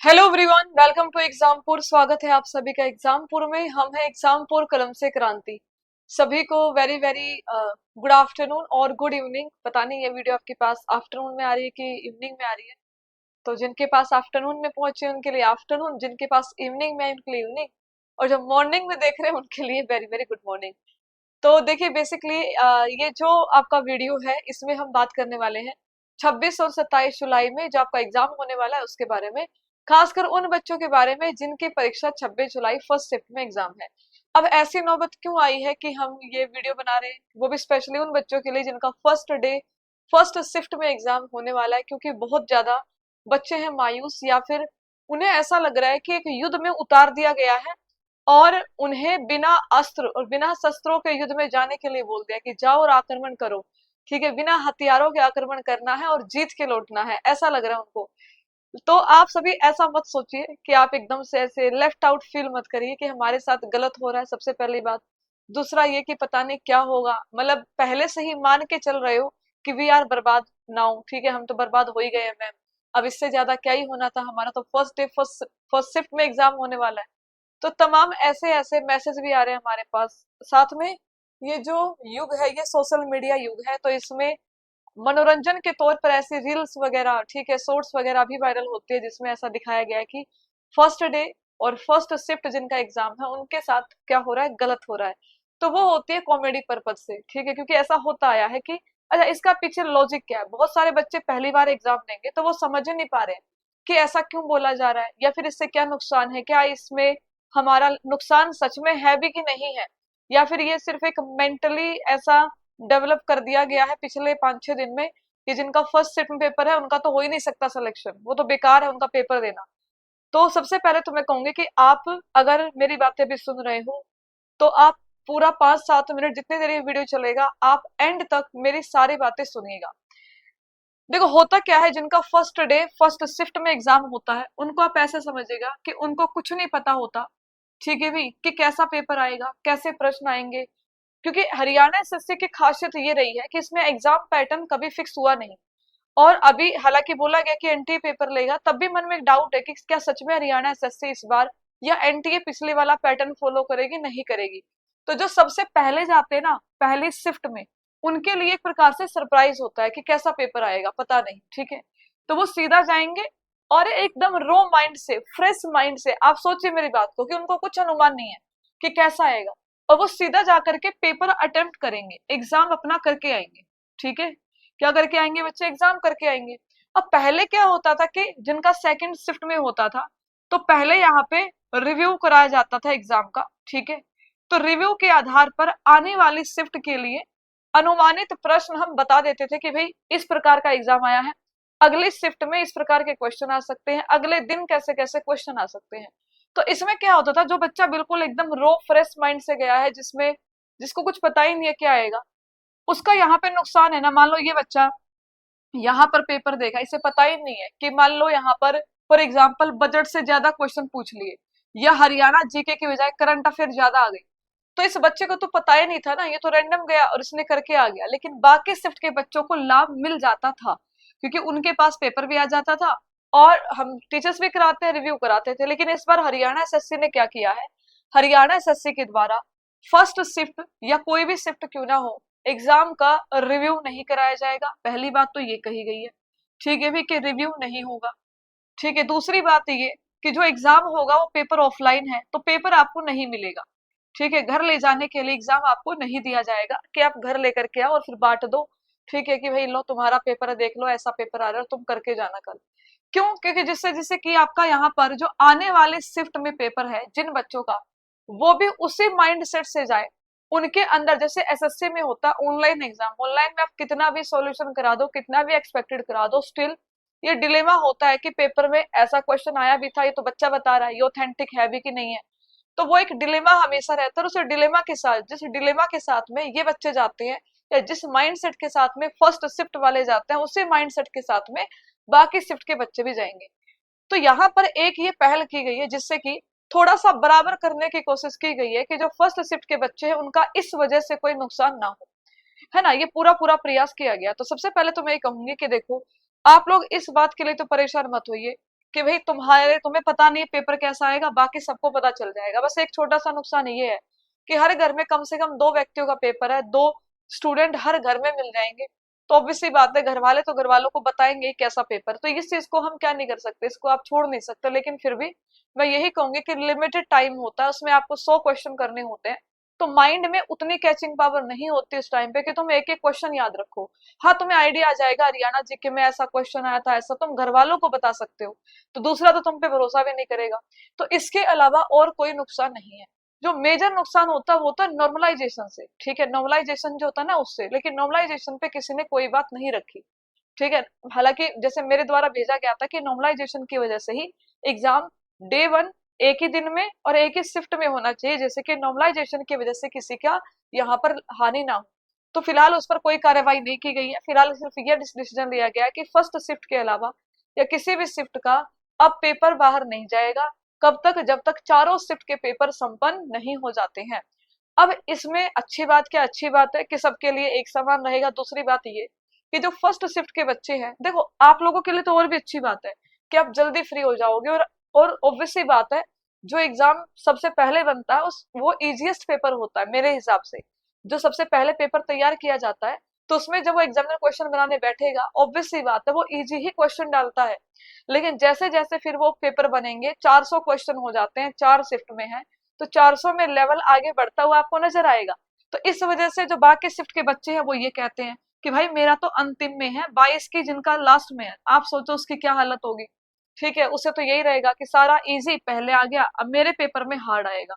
Hello everyone, welcome to Exampur. स्वागत है आप सभी का एग्जामपुर में। हम है एग्जामपुर कलम से क्रांति। सभी को वेरी वेरी गुड आफ्टरनून और गुड इवनिंग। पता नहीं ये वीडियो आपके पास आफ्टरनून में आ रही है कि इवनिंग में आ रही है। तो जिनके पास आफ्टरनून में पहुंचे उनके लिए आफ्टरनून, जिनके पास इवनिंग में है उनके लिए इवनिंग, और जो मॉर्निंग में देख रहे हैं उनके लिए वेरी वेरी गुड मॉर्निंग। तो देखिए बेसिकली ये जो आपका वीडियो है इसमें हम बात करने वाले हैं 26 और 27 जुलाई में जो आपका एग्जाम होने वाला है उसके बारे में। खासकर उन बच्चों के बारे में जिनकी परीक्षा 26 जुलाई फर्स्ट शिफ्ट में एग्जाम है। अब ऐसी नौबत क्यों आई है कि हम ये वीडियो बना रहे हैं, वो भी स्पेशली उन बच्चों के लिए जिनका फर्स्ट डे फर्स्ट शिफ्ट में एग्जाम होने वाला है, क्योंकि बहुत ज्यादा बच्चे हैं मायूस, या फिर उन्हें ऐसा लग रहा है कि एक युद्ध में उतार दिया गया है और उन्हें बिना अस्त्र और बिना शस्त्रों के युद्ध में जाने के लिए बोल दिया कि जाओ और आक्रमण करो। ठीक है, बिना हथियारों के आक्रमण करना है और जीत के लौटना है, ऐसा लग रहा है उनको। तो आप सभी ऐसा मत सोचिए कि आप एकदम से ऐसे लेफ्ट आउट फील मत करिए कि हमारे साथ गलत हो रहा है, सबसे पहली बात। दूसरा ये कि पता नहीं क्या होगा, मतलब पहले से ही मान के चल रहे हो कि वी आर बर्बाद नाउ। ठीक है, हम तो बर्बाद हो ही गए हैं मैम, अब इससे ज्यादा क्या ही होना था, हमारा तो फर्स्ट डे फर्स्ट शिफ्ट में एग्जाम होने वाला है। तो तमाम ऐसे ऐसे मैसेज भी आ रहे हैं हमारे पास। साथ में ये जो युग है ये सोशल मीडिया युग है, तो इसमें मनोरंजन के तौर पर ऐसी रील्स वगैरह, ठीक है, शॉर्ट्स वगैरह भी वायरल होती है जिसमें ऐसा दिखाया गया है कि फर्स्ट डे और फर्स्ट शिफ्ट जिनका एग्जाम है उनके साथ क्या हो रहा है, गलत हो रहा है। तो वो होती है कॉमेडी पर्पज से, ठीक है, क्योंकि ऐसा होता आया है कि अच्छा इसका पीछे लॉजिक क्या है। बहुत सारे बच्चे पहली बार एग्जाम देंगे तो वो समझ ही नहीं पा रहे हैं कि ऐसा क्यों बोला जा रहा है, या फिर इससे क्या नुकसान है, क्या इसमें हमारा नुकसान सच में है भी कि नहीं है, या फिर ये सिर्फ एक मेंटली ऐसा डेवलप कर दिया गया है पिछले 5-6 दिन में कि जिनका फर्स्ट शिफ्ट में पेपर है उनका तो हो ही नहीं सकता सिलेक्शन, वो तो बेकार है उनका पेपर देना। तो सबसे पहले तो मैं कहूंगी कि आप अगर मेरी बातें भी सुन रहे हो तो आप पूरा 5-7 मिनट जितनी देर ये वीडियो चलेगा आप एंड तक मेरी सारी बातें सुनिएगा। देखो होता क्या है, जिनका फर्स्ट डे फर्स्ट शिफ्ट में एग्जाम होता है उनको आप ऐसे समझिएगा कि उनको कुछ नहीं पता होता, ठीक है भी, कि कैसा पेपर आएगा, कैसे प्रश्न आएंगे। क्योंकि हरियाणा एसएससी की खासियत ये रही है कि इसमें एग्जाम पैटर्न कभी फिक्स हुआ नहीं। और अभी हालांकि बोला गया कि एनटीए पेपर लेगा, तब भी मन में एक डाउट है कि क्या सच में हरियाणा एसएससी इस बार या एनटीए पिछले वाला पैटर्न फॉलो करेगी, नहीं करेगी। तो जो सबसे पहले जाते हैं ना पहली शिफ्ट में, उनके लिए एक प्रकार से सरप्राइज होता है कि कैसा पेपर आएगा पता नहीं, ठीक है। तो वो सीधा जाएंगे और एकदम रो माइंड से, फ्रेश माइंड से, आप सोचिए मेरी बात को, कि उनको कुछ अनुमान नहीं है कि कैसा आएगा, और वो सीधा जाकर के पेपर अटेम्प्ट करेंगे, एग्जाम अपना करके आएंगे। ठीक है, क्या करके आएंगे बच्चे, एग्जाम करके आएंगे। अब पहले क्या होता था कि जिनका सेकंड शिफ्ट में होता था तो पहले यहाँ पे रिव्यू कराया जाता था एग्जाम का, ठीक है। तो रिव्यू के आधार पर आने वाली शिफ्ट के लिए अनुमानित प्रश्न हम बता देते थे कि भाई इस प्रकार का एग्जाम आया है, अगली शिफ्ट में इस प्रकार के क्वेश्चन आ सकते हैं, अगले दिन कैसे कैसे क्वेश्चन आ सकते हैं। तो इसमें क्या होता था, जो बच्चा बिल्कुल एकदम रो फ्रेश माइंड से गया है, जिसमें जिसको कुछ पता ही नहीं है क्या आएगा, उसका यहाँ पे नुकसान है ना। मान लो ये बच्चा यहाँ पर पेपर देगा, इसे पता ही नहीं है कि मान लो यहाँ पर फॉर एग्जाम्पल बजट से ज्यादा क्वेश्चन पूछ लिए, या हरियाणा जीके की बजाय करंट अफेयर ज्यादा आ गई। तो इस बच्चे को तो पता ही नहीं था ना, ये तो रैंडम गया और इसने करके आ गया। लेकिन बाकी शिफ्ट के बच्चों को लाभ मिल जाता था क्योंकि उनके पास पेपर भी आ जाता था और हम टीचर्स भी कराते हैं, रिव्यू कराते थे। लेकिन इस बार हरियाणा एसएससी ने क्या किया है, हरियाणा एसएससी के द्वारा फर्स्ट शिफ्ट या कोई भी शिफ्ट क्यों ना हो, एग्जाम का रिव्यू नहीं कराया जाएगा। पहली बात तो ये कही गई है, ठीक है भी, कि रिव्यू नहीं होगा। ठीक है, दूसरी बात ये कि जो एग्जाम होगा वो पेपर ऑफलाइन है, तो पेपर आपको नहीं मिलेगा। ठीक है, घर ले जाने के लिए एग्जाम आपको नहीं दिया जाएगा कि आप घर लेकर के आओ और फिर बांट दो। ठीक है, कि भाई लो तुम्हारा पेपर है, देख लो ऐसा पेपर आ रहा है तुम करके जाना कल। क्यों, क्योंकि जिससे जिससे कि आपका यहाँ पर जो आने वाले शिफ्ट में पेपर है जिन बच्चों का, वो भी उसी माइंड सेट से जाए। उनके अंदर जैसे एसएससी में होता ऑनलाइन एग्जाम, ऑनलाइन में आप कितना भी सॉल्यूशन करा दो, कितना भी एक्सपेक्टेड करा दो, स्टिल ये डिलेमा होता है कि पेपर में ऐसा क्वेश्चन आया भी था, ये तो बच्चा बता रहा है, ये ऑथेंटिक है भी कि नहीं है। तो वो एक डिलेमा हमेशा रहता है। उस डिलेमा के साथ, जिस डिलेमा के साथ में ये बच्चे जाते हैं या जिस माइंडसेट के साथ में फर्स्ट शिफ्ट वाले जाते हैं, उसी माइंडसेट के साथ में बाकी शिफ्ट के बच्चे भी जाएंगे। तो यहाँ पर एक ये पहल की गई है जिससे कि थोड़ा सा बराबर करने की कोशिश की गई है कि जो फर्स्ट शिफ्ट के बच्चे हैं उनका इस वजह से कोई नुकसान ना हो, है ना। ये पूरा पूरा प्रयास किया गया। तो सबसे पहले तो मैं ये कहूंगी कि देखो, आप लोग इस बात के लिए तो परेशान मत होइए कि भाई तुम्हें पता नहीं पेपर कैसा आएगा, बाकी सबको पता चल जाएगा। बस एक छोटा सा नुकसान ये है कि हर घर में कम से कम दो व्यक्तियों का पेपर है, दो स्टूडेंट हर घर में मिल जाएंगे। तो ऑब्वियसली बात है, घर वाले तो घर वालों को बताएंगे कैसा पेपर। तो इस चीज को हम क्या नहीं कर सकते, इसको आप छोड़ नहीं सकते। लेकिन फिर भी मैं यही कहूंगी कि लिमिटेड टाइम होता है, उसमें आपको 100 क्वेश्चन करने होते हैं। तो माइंड में उतनी कैचिंग पावर नहीं होती उस टाइम पे कि तुम एक एक क्वेश्चन याद रखो। हाँ, तुम्हें आइडिया आ जाएगा, हरियाणा जीके में ऐसा क्वेश्चन आया था, ऐसा तुम घर वालों को बता सकते हो। तो दूसरा तो तुम पे भरोसा भी नहीं करेगा। तो इसके अलावा और कोई नुकसान नहीं है। जो मेजर नुकसान होता है वो होता है नॉर्मलाइजेशन से, ठीक है, नॉर्मलाइजेशन जो होता है ना उससे। लेकिन नॉर्मलाइजेशन पे किसी ने कोई बात नहीं रखी, ठीक है। हालांकि जैसे मेरे द्वारा भेजा गया था कि नॉर्मलाइजेशन की वजह से ही एग्जाम डे वन एक ही दिन में और एक ही शिफ्ट में होना चाहिए, जैसे कि नॉर्मलाइजेशन की वजह से किसी का यहाँ पर हानि ना हो। तो फिलहाल उस पर कोई कार्रवाई नहीं की गई है। फिलहाल सिर्फ यह डिसीजन लिया गया है कि फर्स्ट शिफ्ट के अलावा या किसी भी शिफ्ट का अब पेपर बाहर नहीं जाएगा। कब तक? जब तक चारों शिफ्ट के पेपर संपन्न नहीं हो जाते हैं। अब इसमें अच्छी बात क्या, अच्छी बात है कि सबके लिए एक समान रहेगा। दूसरी बात ये कि जो फर्स्ट शिफ्ट के बच्चे हैं, देखो आप लोगों के लिए तो और भी अच्छी बात है कि आप जल्दी फ्री हो जाओगे। और ऑब्वियस सी बात है, जो एग्जाम सबसे पहले बनता है उस वो इजीएस्ट पेपर होता है मेरे हिसाब से। जो सबसे पहले पेपर तैयार किया जाता है, तो उसमें जब वो एग्जामिनर क्वेश्चन बनाने बैठेगा, ऑब्वियस सी बात है वो इजी ही क्वेश्चन डालता है। लेकिन जैसे जैसे फिर वो पेपर बनेंगे, 400 क्वेश्चन हो जाते हैं, 4 शिफ्ट में है, तो 400 में लेवल आगे बढ़ता हुआ आपको नजर आएगा। तो इस वजह से जो बाकी शिफ्ट के बच्चे हैं वो ये कहते हैं कि भाई मेरा तो अंतिम में है, 22 की जिनका लास्ट में है, आप सोचो उसकी क्या हालत होगी। ठीक है, उसे तो यही रहेगा कि सारा इजी पहले आ गया, अब मेरे पेपर में हार्ड आएगा।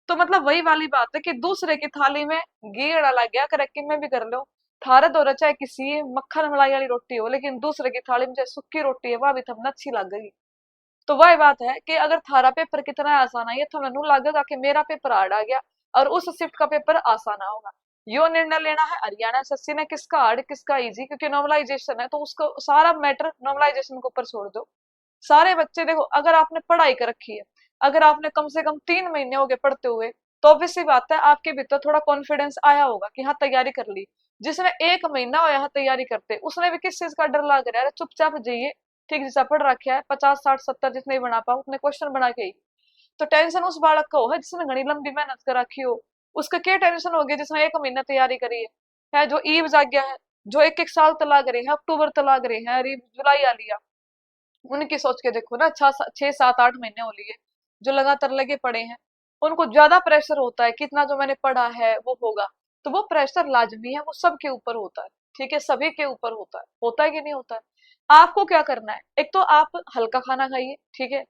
तो मतलब वही वाली बात है कि दूसरे की थाली में घी डाला गया, करक्की में भी कर लो। थारे दो चाहे किसी मक्खन मलाई वाली रोटी हो, लेकिन दूसरे की थाली में चाहे सूखी रोटी है, वह भी थमना अच्छी लगेगी। तो वह बात है कि अगर थारा पेपर कितना आसान है, ये तो ननू लगेगा कि मेरा पेपर हार्ड आ गया और उस शिफ्ट का पेपर आसान होगा। यो निर्णय लेना है हरियाणा एसएससी ने, किसका हार्ड किसका इजी, क्योंकि नॉर्मलाइजेशन है तो उसको सारा मैटर नॉर्मलाइजेशन के ऊपर छोड़ दो। सारे बच्चे देखो, अगर आपने पढ़ाई कर रखी है, अगर आपने कम से कम 3 महीने हो गए पढ़ते हुए, तो ऑब्वियस सी बात है आपके भीतर थोड़ा कॉन्फिडेंस आया होगा कि हाँ तैयारी कर ली। जिसने 1 महीना हो यहाँ तैयारी करते, उसने भी किस चीज का डर लग रहा है? चुपचाप जाइए, ठीक जैसा पढ़ रखा है, 50 60 70 जितने भी बना पाओ उतने क्वेश्चन बना के ही। तो टेंशन उस बालक का हो है जिसने घनी लंबी मेहनत कर रखी हो। उसका क्या टेंशन होगी जिसने 1 महीना तैयारी करी है जो ईव जाग गया है, जो एक एक साल तला करे हैं, अक्टूबर तला करे हैं, अरे जुलाई आ लिया। उनकी सोच के देखो ना, 6 7 8 महीने हो लिए जो लगातार लगे पड़े हैं। उनको ज्यादा प्रेशर होता है, कितना जो मैंने पढ़ा है वो होगा। तो वो प्रेशर लाजमी है, वो सबके ऊपर होता है, ठीक है, सभी के ऊपर होता है कि नहीं होता है। आपको क्या करना है, एक तो आप हल्का खाना खाइए, ठीक है।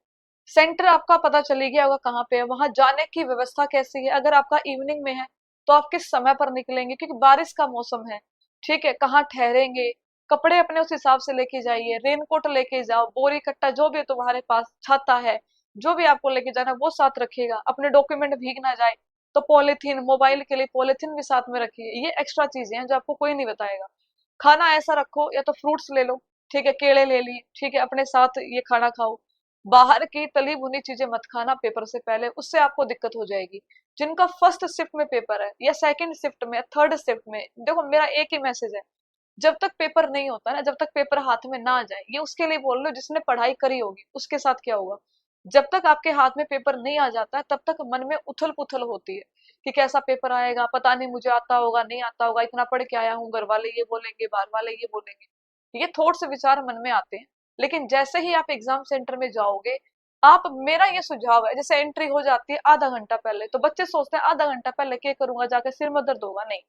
सेंटर आपका पता चली गया होगा कहाँ पे है, वहां जाने की व्यवस्था कैसी है। अगर आपका इवनिंग में है तो आप किस समय पर निकलेंगे, क्योंकि बारिश का मौसम है, ठीक है, कहाँ ठहरेंगे। कपड़े अपने उस हिसाब से लेके जाइए, रेनकोट लेके जाओ, बोरी कट्टा जो भी तुम्हारे पास, छाता है, जो भी आपको लेके जाना वो साथ रखिएगा। अपने डॉक्यूमेंट भीग ना जाए तो पॉलिथीन, मोबाइल के लिए पॉलिथीन भी साथ में रखिए। ये एक्स्ट्रा चीजें हैं जो आपको कोई नहीं बताएगा। खाना ऐसा रखो, या तो फ्रूट्स ले लो, ठीक है, केले ले लिए, ठीक है, अपने साथ ये खाना खाओ। बाहर की तली भुनी चीजें मत खाना पेपर से पहले, उससे आपको दिक्कत हो जाएगी। जिनका फर्स्ट शिफ्ट में पेपर है या सेकंड शिफ्ट में, थर्ड शिफ्ट में, देखो मेरा एक ही मैसेज है, जब तक पेपर नहीं होता ना, जब तक पेपर हाथ में ना आ जाए, ये उसके लिए बोल रहे हो जिसने पढ़ाई करी होगी उसके साथ क्या होगा। जब तक आपके हाथ में पेपर नहीं आ जाता है, तब तक मन में उथल पुथल होती है कि कैसा पेपर आएगा, पता नहीं मुझे आता होगा नहीं आता होगा, इतना पढ़ के आया हूँ, घर वाले ये बोलेंगे, बाहर वाले ये बोलेंगे, ये थॉट्स विचार मन में आते हैं। लेकिन जैसे ही आप एग्जाम सेंटर में जाओगे, आप, मेरा ये सुझाव है, जैसे एंट्री हो जाती है आधा घंटा पहले, तो बच्चे सोचते हैं आधा घंटा पहले क्या करूंगा, जाकर सिर में दर्द होगा, नहीं।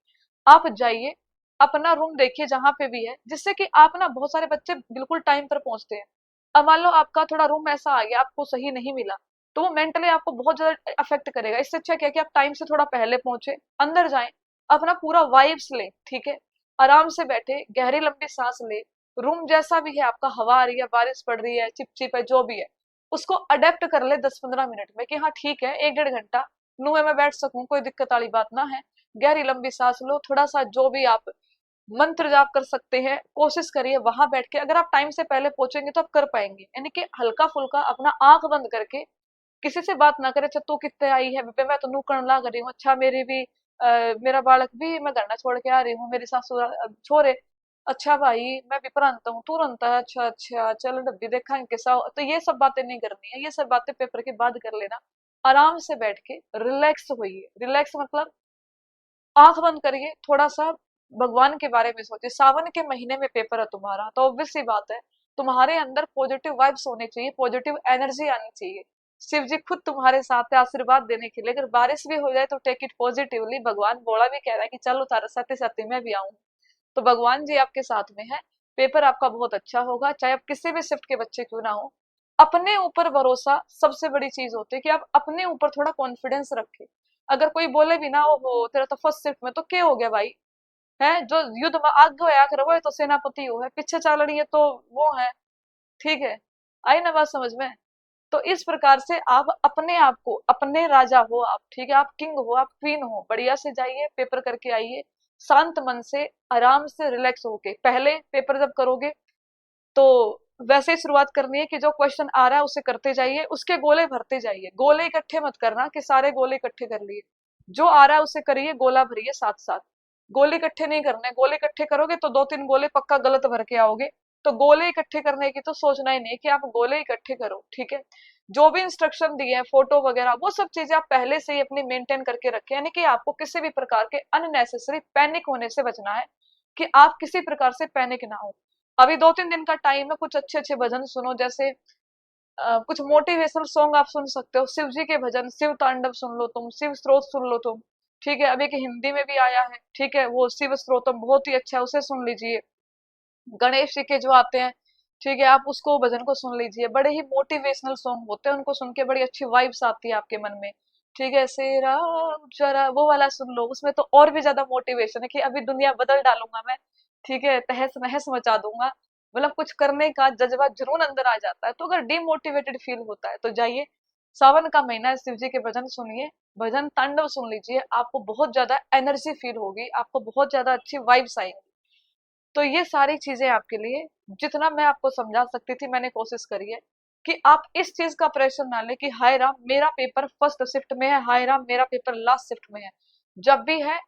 आप जाइए, अपना रूम देखिए जहां पे भी है, जिससे कि आप ना, बहुत सारे बच्चे बिल्कुल टाइम पर पहुंचते हैं। अब मान लो आपका थोड़ा रूम ऐसा आ गया, आपको सही नहीं मिला, तो वो मेंटली आपको बहुत ज्यादा अफेक्ट करेगा। इससे अच्छा क्या कि आप टाइम से थोड़ा पहले पहुंचे, अंदर जाएं, अपना पूरा वाइब्स ले, ठीक है, आराम से बैठे, गहरी लंबी सांस ले। रूम जैसा भी है आपका, हवा आ रही है, बारिश पड़ रही है, चिपचिप है, जो भी है, उसको अडेप्ट कर ले 10 15 मिनट में कि हाँ ठीक है, 1 1.5 घंटा नू मैं बैठ सकूं, कोई दिक्कत वाली बात ना है। गहरी लंबी सांस लो, थोड़ा सा जो भी आप मंत्र जाप कर सकते हैं, कोशिश करिए वहां बैठ के। अगर आप टाइम से पहले पहुंचेंगे तो आप कर पाएंगे, यानी कि हल्का फुल्का अपना आंख बंद करके, किसी से बात ना करे, अच्छा तू कितने आई है बे, मैं तो नू करण ला रही हूँ, अच्छा मेरी भी मेरा बालक भी मैं घर ना छोड़ के आ रही हूँ, मेरी सासू छोरे, अच्छा भाई मैं पेपर आनता हूँ, तू रनता है, अच्छा अच्छा चलो डब्बी देखा कैसा हो। तो ये सब बातें नहीं करनी है, ये सब बातें पेपर के बाद कर लेना। आराम से बैठ के रिलैक्स होइए। रिलैक्स मतलब आंख बंद करिए, थोड़ा सा भगवान के बारे में सोचिए। सावन के महीने में पेपर है तुम्हारा, तो ऑब्वियस सी बात है तुम्हारे अंदर पॉजिटिव वाइब्स होने चाहिए, पॉजिटिव एनर्जी आनी चाहिए। शिव जी खुद तुम्हारे साथ है आशीर्वाद देने के लिए। अगर बारिश भी हो जाए तो टेक इट पॉजिटिवली। भगवान बोला भी कह रहा है कि चलो तारा सत्य सत्य मैं भी आऊं। तो भगवान जी आपके साथ में है। पेपर आपका बहुत अच्छा होगा, चाहे आप किसी भी शिफ्ट के बच्चे क्यों ना हो। अपने ऊपर भरोसा सबसे बड़ी चीज होती है, कि आप अपने ऊपर थोड़ा कॉन्फिडेंस रखें। अगर कोई बोले भी ना, ओहो तेरा तो फर्स्ट शिफ्ट में तो क्या हो गया भाई, है जो युद्ध में आगे होया कर वो है तो सेनापति हो है, पीछे चल रही है तो वो है। ठीक है, आई ना बात समझ में। तो इस प्रकार से आप अपने आप को, अपने राजा हो आप, ठीक है, आप किंग हो, आप क्वीन हो, बढ़िया से जाइए पेपर करके आइए। शांत मन से, आराम से, रिलैक्स होके। पहले पेपर जब करोगे तो वैसे ही शुरुआत करनी है कि जो क्वेश्चन आ रहा है उसे करते जाइए, उसके गोले भरते जाइए। गोले इकट्ठे मत करना कि सारे गोले इकट्ठे कर लिए। जो आ रहा है उसे करिए, गोला भरिए साथ साथ। गोले इकट्ठे नहीं करने, गोले इकट्ठे करोगे तो दो तीन गोले पक्का गलत भर के आओगे। तो गोले इकट्ठे करने की तो सोचना ही नहीं कि आप गोले इकट्ठे करो, ठीक है। जो भी इंस्ट्रक्शन दिए हैं, फोटो वगैरह, वो सब चीजें आप पहले से ही अपनी मेंटेन करके रखें। यानी कि आपको किसी भी प्रकार के अननेसेसरी पैनिक होने से बचना है, कि आप किसी प्रकार से पैनिक ना हो। अभी 2-3 दिन का टाइम है, कुछ अच्छे अच्छे भजन सुनो। जैसे कुछ मोटिवेशनल सॉन्ग आप सुन सकते हो, शिव जी के भजन, शिव तांडव सुन लो तुम, शिव स्त्रोत सुन लो तुम। ठीक है, अभी के हिंदी में भी आया है, ठीक है, वो शिव स्त्रोतम बहुत ही अच्छा है, उसे सुन लीजिए। गणेश जी के जो आते हैं, ठीक है, आप उसको भजन को सुन लीजिए। बड़े ही मोटिवेशनल सॉन्ग होते हैं, उनको सुन के बड़ी अच्छी वाइब्स आती है आपके मन में। ठीक है, सेरा जरा वो वाला सुन लो, उसमें तो और भी ज्यादा मोटिवेशन है कि अभी दुनिया बदल डालूंगा मैं। ठीक है, तहस नहस मचा दूंगा। मतलब कुछ करने का जज्बा जुनून अंदर आ जाता है। तो अगर डिमोटिवेटेड फील होता है तो जाइए, सावन का महीना है, शिव जी के भजन सुनिए, भजन तांडव सुन लीजिए। आपको बहुत ज्यादा एनर्जी फील होगी, आपको बहुत ज्यादा अच्छी वाइब्स आएंगी। तो ये सारी चीजें आपके लिए, जितना मैं आपको समझा सकती थी मैंने कोशिश करी है, कि आप इस चीज का प्रेशर ना ले कि हाय राम मेरा पेपर फर्स्ट शिफ्ट में है, हाय राम मेरा पेपर लास्ट शिफ्ट में है। जब भी है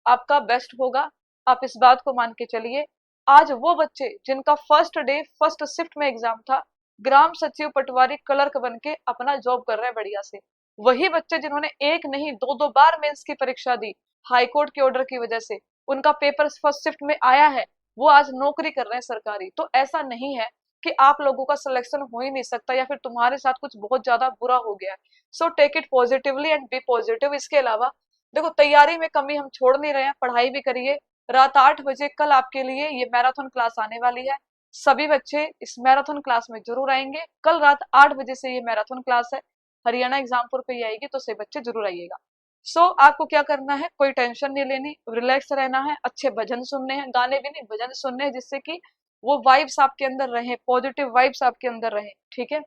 आपका बेस्ट होगा, आप इस बात को मान के चलिए। आज वो बच्चे जिनका फर्स्ट डे फर्स्ट शिफ्ट में एग्जाम था, ग्राम सचिव पटवारी क्लर्क बन के अपना जॉब कर रहे हैं बढ़िया से। वही बच्चे जिन्होंने एक नहीं दो दो बार मेंस की परीक्षा दी, हाईकोर्ट के ऑर्डर की वजह से उनका पेपर फर्स्ट शिफ्ट में आया है, वो आज नौकरी कर रहे हैं सरकारी। तो ऐसा नहीं है कि आप लोगों का सिलेक्शन हो ही नहीं सकता, या फिर तुम्हारे साथ कुछ बहुत ज्यादा बुरा हो गया है। So take it positively and be positive. इसके अलावा देखो, तैयारी में कमी हम छोड़ नहीं रहे हैं, पढ़ाई भी करिए। रात 8 बजे कल आपके लिए ये मैराथन क्लास आने वाली है। सभी बच्चे इस मैराथन क्लास में जरूर आएंगे। कल रात 8 बजे से ये मैराथन क्लास है, हरियाणा एग्जामपुर पे ही आएगी, तो सभी बच्चे जरूर आइएगा। आपको क्या करना है, कोई टेंशन नहीं लेनी, रिलैक्स रहना है, अच्छे भजन सुनने हैं, गाने भी नहीं भजन सुनने हैं, जिससे कि वो वाइब्स आपके अंदर रहे, पॉजिटिव वाइब्स आपके अंदर रहे। ठीक है,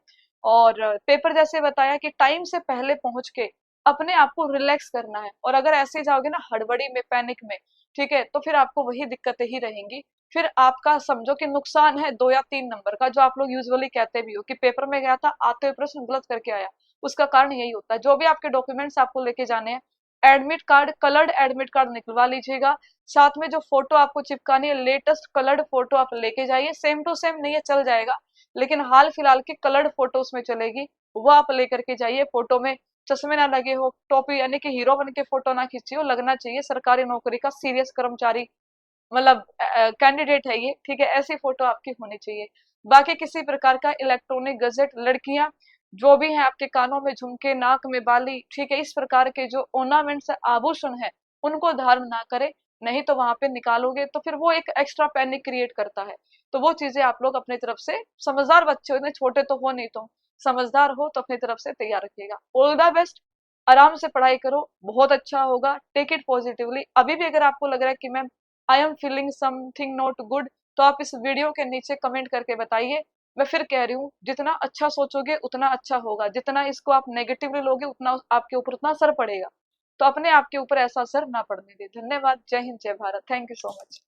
और पेपर जैसे बताया कि टाइम से पहले पहुंच के अपने आप को रिलैक्स करना है। और अगर ऐसे जाओगे ना हड़बड़ी में, पैनिक में, ठीक है, तो फिर आपको वही दिक्कतें ही रहेंगी। फिर आपका समझो कि नुकसान है 2 या 3 नंबर का, जो आप लोग यूजुअली कहते भी हो कि पेपर में गया था आते हुए प्रश्न गलत करके आया। उसका कारण यही होता है। जो भी आपके डॉक्यूमेंट्स आपको लेके जाने हैं, admit card, coloured admit card निकलवा लीजिएगा। साथ में जो फोटो आपको चिपकानी है, लेटेस्ट कलर्ड फोटो आप लेके जाइए। सेम टू सेम नहीं है, चल जाएगा, लेकिन हाल फिलहाल की कलर्ड फोटो उसमें चलेगी, वो आप लेकर के जाइए। फोटो में चश्मे ना लगे हो, टोपी यानी कि हीरो बन के फोटो ना खींची हो, लगना चाहिए सरकारी नौकरी का सीरियस कर्मचारी, मतलब कैंडिडेट है ये। ठीक है, ऐसी फोटो आपकी होनी चाहिए। बाकी किसी प्रकार का इलेक्ट्रॉनिक गजेट, लड़कियां जो भी हैं आपके कानों में झुमके, नाक में बाली, ठीक है, इस प्रकार के जो ऑर्नामेंट्स आभूषण है उनको धारण ना करें। नहीं तो वहां पे निकालोगे तो फिर वो एक एक्स्ट्रा पैनिक क्रिएट करता है। तो वो चीजें आप लोग अपनी तरफ से, समझदार बच्चे हो, इतने छोटे तो हो नहीं, तो समझदार हो तो अपनी तरफ से तैयार रखिएगा। ऑल द बेस्ट, आराम से पढ़ाई करो, बहुत अच्छा होगा। Take it positively. अभी भी अगर आपको लग रहा है कि ma'am I am feeling something not good, तो आप इस वीडियो के नीचे कमेंट करके बताइए। मैं फिर कह रही हूँ, जितना अच्छा सोचोगे उतना अच्छा होगा, जितना इसको आप नेगेटिवली लोगे उतना आपके ऊपर उतना असर पड़ेगा। तो अपने आप के ऊपर ऐसा असर ना पड़ने दे। धन्यवाद। जय हिंद, जय Bharat. Thank you so much.